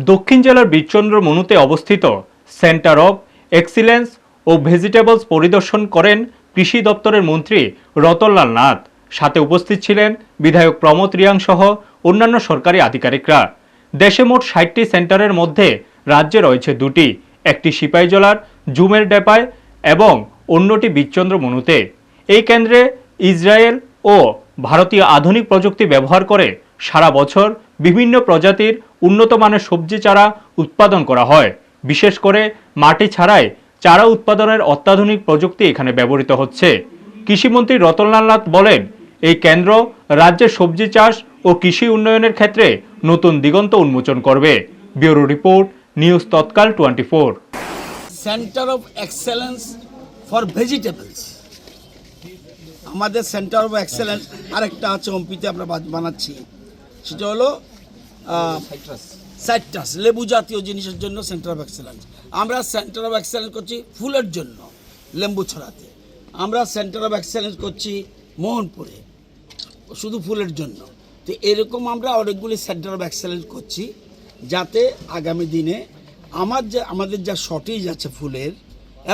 দক্ষিণ জেলার বীরচন্দ্র মনুতে অবস্থিত সেন্টার অব এক্সিলেন্স ও ভেজিটেবলস পরিদর্শন করেন কৃষি দপ্তরের মন্ত্রী রতনলাল নাথ। সাথে উপস্থিত ছিলেন বিধায়ক প্রমথ রিয়াং সহ অন্যান্য সরকারি আধিকারিকরা। দেশে মোট ৬০টি সেন্টারের মধ্যে রাজ্যে রয়েছে ২টি, একটি সিপাহীজলার জুমের ডেপায় এবং অন্যটি বীরচন্দ্র মনুতে। এই কেন্দ্রে ইসরায়েল ও ভারতীয় আধুনিক প্রযুক্তি ব্যবহার করে সারা বছর বিভিন্ন প্রজাতির উন্নত মানের সবজি চারা উৎপাদন করা হয়। বিশেষ করে মাটি ছাড়াই চারা উৎপাদনের অত্যাধুনিক প্রযুক্তি এখানে ব্যবহৃত হচ্ছে। কৃষিমন্ত্রী রতনলাল নাথ বলেন, এই কেন্দ্র রাজ্যের সবজি চাষ ও কৃষি উন্নয়নের ক্ষেত্রে নতুন দিগন্ত উন্মোচন করবে। Bureau report, news Tatkal 24। Centre of excellence for vegetables, আমাদের সেন্টার অফ এক্সেলেন্স আরেকটা আছে ওমপিতে আমরা বানাচ্ছি, সেটা হলো সাইট্রাস, লেবু জাতীয় জিনিসের জন্য সেন্টার অফ এক্সেলেন্স। আমরা সেন্টার অফ এক্সেলেন্স করছি ফুলের জন্য, লেম্বু ছড়াতে। আমরা সেন্টার অফ এক্সেলেন্স করছি মোহনপুরে, শুধু ফুলের জন্য। তো এরকম আমরা অনেকগুলি সেন্টার অফ এক্সেলেন্স করছি, যাতে আগামী দিনে আমাদের যা শর্টেজ আছে ফুলের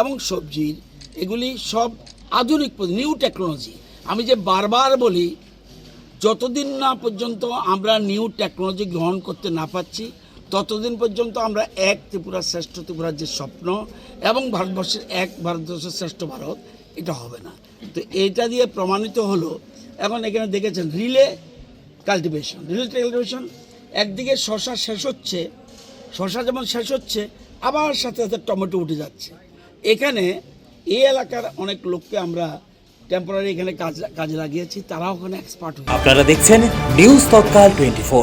এবং সবজির, এগুলি সব আধুনিক নিউ টেকনোলজি। আমি যে বারবার বলি, যতদিন না পর্যন্ত আমরা নিউ টেকনোলজি গ্রহণ করতে না পারছি, ততদিন পর্যন্ত আমরা এক ত্রিপুরা শ্রেষ্ঠ ত্রিপুরার যে স্বপ্ন এবং ভারতবর্ষের এক ভারতবর্ষের শ্রেষ্ঠ ভারত, এটা হবে না। তো এইটা দিয়ে প্রমাণিত হলো। এখন এখানে দেখেছেন রিলে কাল্টিভেশন, একদিকে শশা শেষ হচ্ছে, শশা যেমন শেষ হচ্ছে, আবার সাথে সাথে টমেটো উঠে যাচ্ছে। এখানে এই এলাকার অনেক লোককে আমরা টেম্পোরারি এখানে কাজে লাগিয়েছি, তারাও ওখানে এক্সপার্ট হয়ে। আপনারা দেখছেন নিউজ তৎকাল 24।